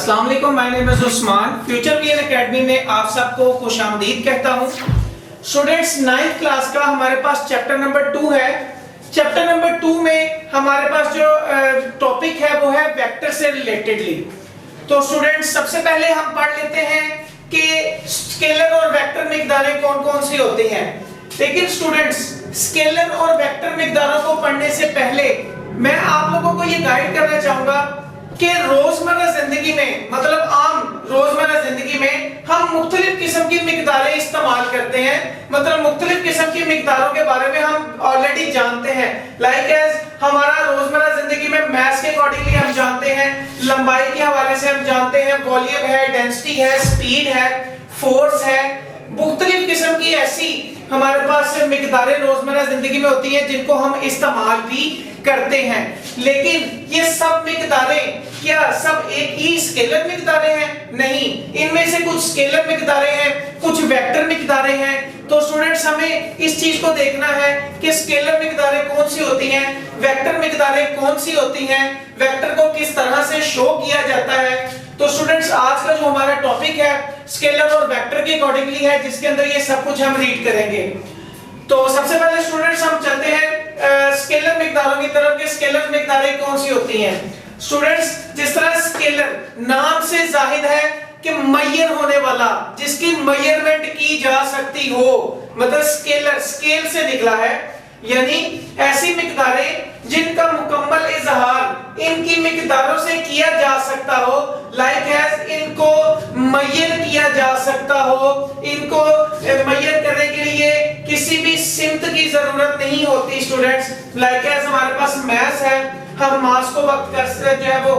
अस्सलाम वालेकुम, my name is Usman. Future VN academy में आप सबको खुशामदीद कहता हूं। स्टूडेंट्स, 9th क्लास का हमारे पास चैप्टर नंबर 2 है। चैप्टर नंबर 2 में हमारे पास जो टॉपिक है वो है वेक्टर से रिलेटेडली। तो स्टूडेंट्स, सबसे पहले हम पढ़ लेते हैं कि स्केलर और वेक्टर मिकदारें कौन-कौन सी होती हैं। लेकिन स्टूडेंट्स, स्केलर और वेक्टर मिकदारों को पढ़ने से पहले मैं आप लोगों को ये गाइड करना चाहूंगा कि रोजमर्रा जिंदगी में, मतलब आम रोजमर्रा जिंदगी में हम मुख्तलिफ किस्म की मिकदारें इस्तेमाल करते हैं। मतलब मुख्तलिफ किस्म की मिकदारों के बारे में हम ऑलरेडी जानते हैं। लाइक एज हमारा रोजमर्रा जिंदगी में मैथ्स के अकॉर्डिंगली हम जानते हैं, लंबाई के हवाले से हम जानते हैं, वॉल्यूम है, डेंसिटी है, स्पीड है, फोर्स है। मुख्तलिफ किस्म की ऐसी हमारे पास मिकदारें रोजमर्रा जिंदगी में होती हैं जिनको हम इस्तेमाल भी करते हैं। लेकिन ये सब मिकदारें क्या सब एक ही स्केलर मिकदारें हैं? नहीं, इनमें से कुछ स्केलर मिकदारें हैं, कुछ वेक्टर मिकदारें हैं। तो स्टूडेंट्स, हमें इस चीज को देखना है कि स्केलर मिकदारें कौन सी होती हैं, वेक्टर मिकदारें कौन सी होती हैं, वेक्टर को किस तरह से शो किया जाता है। तो स्टूडेंट्स, आज का जो हमारा टॉपिक है स्केलर और वेक्टर के अकॉर्डिंगली है, जिसके अंदर ये सब कुछ हम रीड करेंगे। तो सबसे पहले स्टूडेंट्स हम चलते हैं स्केलर मिकदारों की तरफ कि स्केलर मिकदारें कौन सी होती हैं। स्टूडेंट्स, जिस तरह स्केलर नाम से जाहिर है कि मय्यर होने वाला, जिसकी मेजरमेंट की जा सकती हो, मतलब स्केलर स्केल से निकला है, यानी ऐसी मिकदारें जिनका मुकम्मल इजहार इनकी मिकदारों से किया जा सकता हो। लाइक एज इनको मय्यर किया जा सकता हो, इनको मय्यर करने के लिए किसी भी सिमत की जरूरत नहीं होती। स्टूडेंट्स, लाइक एज हमारे पास मैथ्स है, हम मास को वक्त कर जो है वो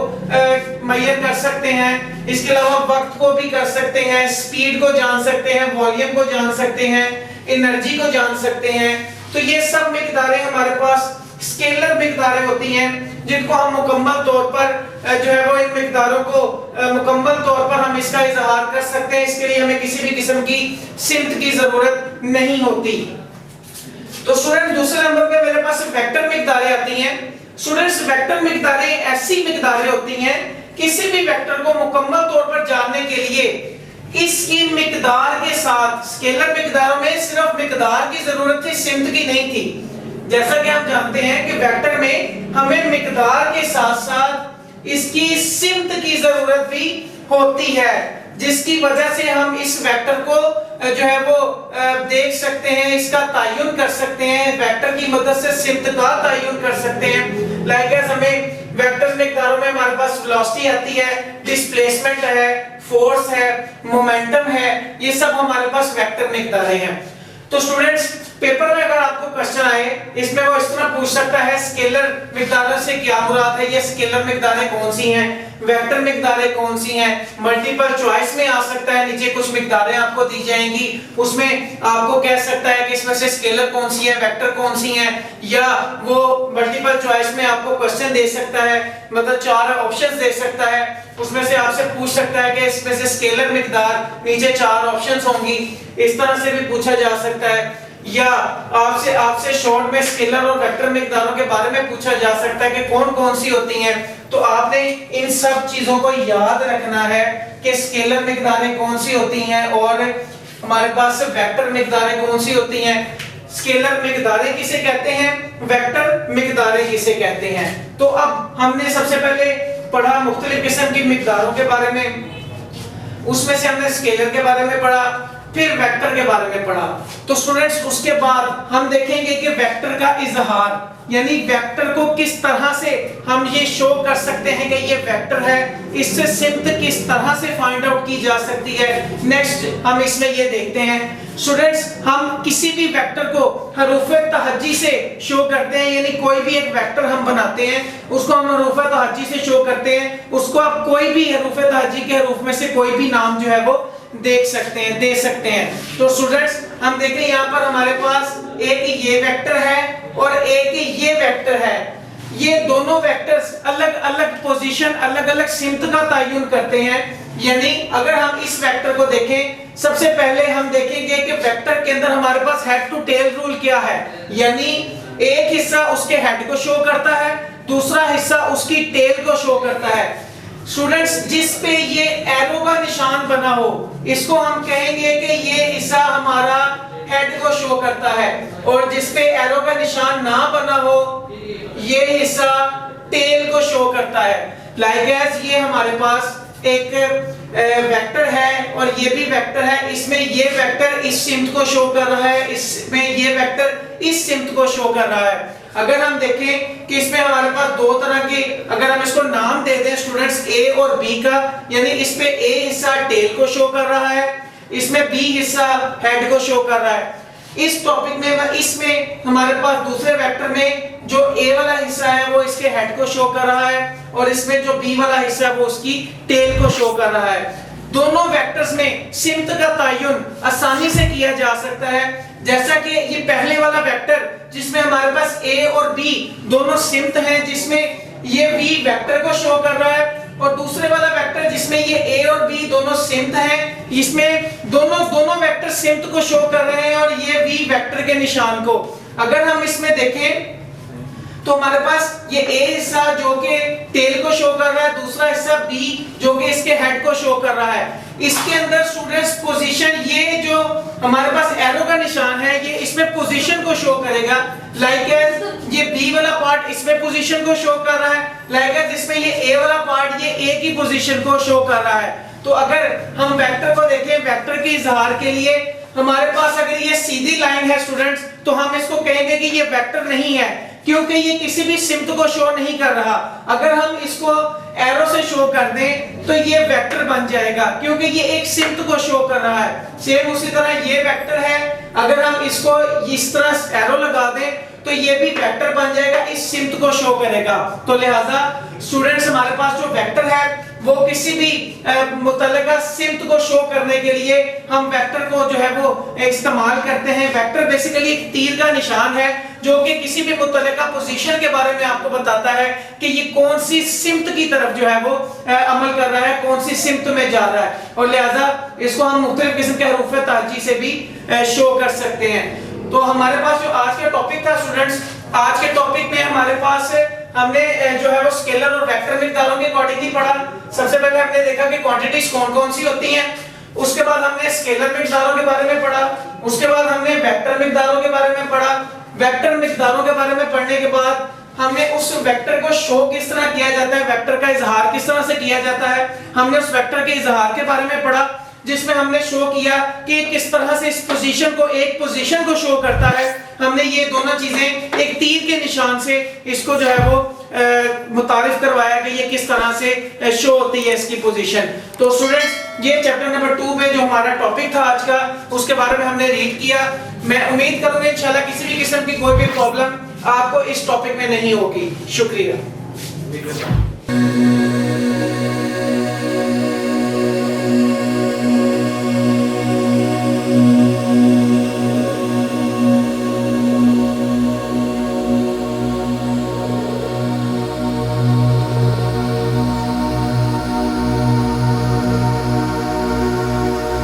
मय्यर कर सकते हैं। इसके अलावा वक्त को भी कर सकते हैं, स्पीड को जान सकते हैं, वॉल्यूम को जान सकते हैं, एनर्जी को जान सकते हैं। तो ये सब मिकदारें हमारे पास स्केलर मिकदारें होती हैं जिनको हम मुकम्मल तौर पर जो है वो इन मिकदारों को मुकम्मल तौर पर हम इसका इजहार कर सकते हैं। इसके लिए हमें किसी भी किस्म की सिमत की जरूरत नहीं होती। तो स्टूडेंट, दूसरे नंबर पे मेरे पास वेक्टर मिकदारें आती हैं। स्टूडेंट्स, वेक्टर मिकदारें ऐसी मिकदारें होती हैं, किसी भी वेक्टर को मुकम्मल तौर पर जानने के लिए इसकी मिकदार के साथ, स्केलर मिकदारों में सिर्फ मिकदार की जरूरत थी, सिमत की नहीं थी। जैसा कि आप जानते हैं कि वेक्टर में हमें मिकदार के साथ साथ इसकी सिमत की जरूरत भी होती है, जिसकी वजह से हम इस वेक्टर को जो है वो देख सकते हैं, इसका तयन कर सकते हैं, वेक्टर की मदद से सिमत का तयन कर सकते हैं। लाइक एज हमें वेक्टर मिकदारों में हमारे पास वेलोसिटी आती है, डिस्प्लेसमेंट है, फोर्स है, मोमेंटम है, ये सब हमारे पास वेक्टर मिकदारें हैं। तो स्टूडेंट्स, पेपर में अगर आपको क्वेश्चन आए, इसमें वो इस तरह पूछ सकता है स्केलर मिकदारों से क्या मुराद है, ये स्केलर मिकदारें कौन सी हैं, वेक्टर मिकदारें कौन सी हैं। मल्टीपल चॉइस में आ सकता है, नीचे कुछ मिकदारें आपको दी जाएंगी, उसमें आपको कह सकता है कि इसमें से स्केलर कौन सी है, वेक्टर कौन सी है, या वो मल्टीपल चॉइस में आपको क्वेश्चन दे सकता है, मतलब 4 ऑप्शंस दे सकता है, उसमें से आपसे पूछ सकता है कि इसमें से स्केलर मिकदार, नीचे 4 ऑप्शंस होंगी, इस तरह से भी पूछा जा सकता है। या आपसे शॉर्ट में स्केलर और वेक्टर मिकदारों के बारे में पूछा जा सकता है कि कौन-कौन सी होती हैं। तो आपने इन सब चीजों को याद रखना है कि स्केलर मिकदारें कौन सी होती हैं और हमारे पास वेक्टर मिकदारें कौन सी होती हैं। स्केलर मिकदारें किसे कहते हैं, वेक्टर मिकदारें किसे कहते हैं। तो अब हमने सबसे पहले पढ़ा मुख्तलिफ किस्म की मिकदारों के बारे में, उसमें से हमने स्केलर के बारे में पढ़ा, फिर वेक्टर के बारे में पढ़ा। तो स्टूडेंट्स, उसके बाद हम देखेंगे कि वेक्टर का इजहार, यानी वेक्टर को किस तरह से हम ये शो कर सकते हैं कि ये वेक्टर है, इससे सिमत किस तरह से फाइंड आउट की जा सकती है। नेक्स्ट हम इसमें ये देखते हैं। स्टूडेंट्स, हम किसी भी वेक्टर को हरूफ तहज्जी से शो करते हैं, यानी कोई भी एक वेक्टर हम बनाते हैं, उसको हम हरूफ तहज्जी से शो करते हैं। उसको आप कोई भी हरूफ तहज्जी के हरूफ में से कोई भी नाम जो है वो देख सकते हैं, दे सकते हैं। तो स्टूडेंट्स, हम देखें यहाँ पर हमारे पास एक ये वेक्टर है और एक ये वेक्टर है। ये दोनों वेक्टर्स अलग अलग पोजीशन, अलग अलग सिमत का तयन करते हैं। यानी अगर हम इस वेक्टर को देखें, सबसे पहले हम देखेंगे कि वेक्टर के अंदर हमारे पास हेड टू टेल रूल क्या है, यानी एक हिस्सा उसके हेड को शो करता है, दूसरा हिस्सा उसकी टेल को शो करता है। स्टूडेंट्स जिस पे ये एरो का निशान बना हो इसको हम कहेंगे कि ये हिस्सा हमारा हेड को शो करता है, और जिस पे एरो का निशान ना बना हो ये हिस्सा टेल को शो करता है। लाइक एज ये हमारे पास एक वेक्टर है और ये भी वेक्टर है, इसमें ये वेक्टर इस सिम्त को शो कर रहा है, इसमें ये वेक्टर इस सिम्त को शो कर रहा है। अगर हम देखें कि इसमें हमारे पास दो तरह के, अगर हम इसको नाम दे दें स्टूडेंट्स ए और बी का, यानी इस पे ए हिस्सा टेल को शो कर रहा है, इसमें बी हिस्सा हेड को शो कर रहा है। इस टॉपिक में इसमें हमारे पास दूसरे वेक्टर में जो ए वाला हिस्सा है वो इसके हेड को शो कर रहा है, और इसमें जो बी वाला हिस्सा है वो उसकी टेल को शो कर रहा है। दोनों वेक्टर्स में सिम्त का तयन आसानी से किया जा सकता है, जैसा कि ये पहले वाला वेक्टर जिसमें हमारे पास ए और बी दोनों सिम्त हैं, जिसमें ये बी वेक्टर को शो कर रहा है, और दूसरे वाला वेक्टर जिसमें ये ए और बी दोनों सिम्त हैं, इसमें दोनों वेक्टर सिम्त को शो कर रहे हैं और ये बी वेक्टर के निशान को। अगर हम इसमें देखें तो हमारे पास ये ए हिस्सा जो कि टेल को शो कर रहा है, दूसरा हिस्सा बी जो कि इसके हेड को शो कर रहा है। इसके अंदर स्टूडेंट्स पोजीशन, ये जो हमारे पास एरो का निशान है ये इसमें पोजीशन को शो करेगा। लाइक एज ये बी वाला पार्ट इसमें पोजीशन को शो कर रहा है, लाइक एज इसमें ये ए वाला पार्ट ये ए की पोजीशन को शो कर रहा है। तो अगर हम वेक्टर को देखें, वेक्टर के इजहार के लिए हमारे पास अगर ये सीधी लाइन है स्टूडेंट्स तो हम इसको कहेंगे कि ये वेक्टर नहीं है, क्योंकि ये किसी भी सिम्त को शो नहीं कर रहा। अगर हम इसको एरो से शो कर दें तो ये वेक्टर बन जाएगा, क्योंकि ये एक सिम्त को शो कर रहा है। सेम उसी तरह ये वेक्टर है, अगर हम इसको इस तरह एरो लगा दें तो ये भी वेक्टर बन जाएगा, इस सिम्त को शो करेगा। तो लिहाजा स्टूडेंट्स हमारे पास जो वेक्टर है वो किसी भी मुतल्लिका सिम्त को शो करने के लिए हम वेक्टर को जो है वो इस्तेमाल करते हैं। वेक्टर बेसिकली एक तीर का निशान है जो कि किसी भी मुतल्लिका पोजीशन के बारे में आपको बताता है कि ये कौन सी सिम्त की तरफ जो है वो अमल कर रहा है, कौन सी सिम्त में जा रहा है, और लिहाजा इसको हम मुख्तलिफ किस्म के हरूफ ताजी से भी शो कर सकते हैं। तो हमारे पास जो आज का टॉपिक था स्टूडेंट्स, आज के टॉपिक में हमारे पास हमने जो है वो स्केलर और वेक्टर मिकदारों के अकॉर्डिंगली पढ़ा। सबसे पहले हमने देखा कि क्वांटिटीज कौन-कौन सी होती हैं, उसके बाद हमने स्केलर मिकदारों के बारे में पढ़ा, उसके बाद हमने वेक्टर मिकदारों के बारे में पढ़ा। वेक्टर मिकदारों के बारे में पढ़ने के बाद हमने उस वेक्टर को शो किस तरह किया जाता है, वेक्टर का इजहार किस तरह से किया जाता है, हमने उस वेक्टर के इजहार के बारे में पढ़ा, जिसमें हमने शो किया कि किस तरह से इस पोजीशन को, एक पोजीशन को शो करता है। हमने ये दोनों चीजें एक तीर के निशान से इसको जो है वो मुतारिफ करवाया कि ये किस तरह से शो होती है इसकी पोजीशन। तो स्टूडेंट्स ये चैप्टर नंबर 2 में जो हमारा टॉपिक था आज का उसके बारे में हमने रीड किया। मैं उम्मीद करूंगा इंशाल्लाह किसी भी किस्म की कोई भी प्रॉब्लम आपको इस टॉपिक में नहीं होगी। शुक्रिया।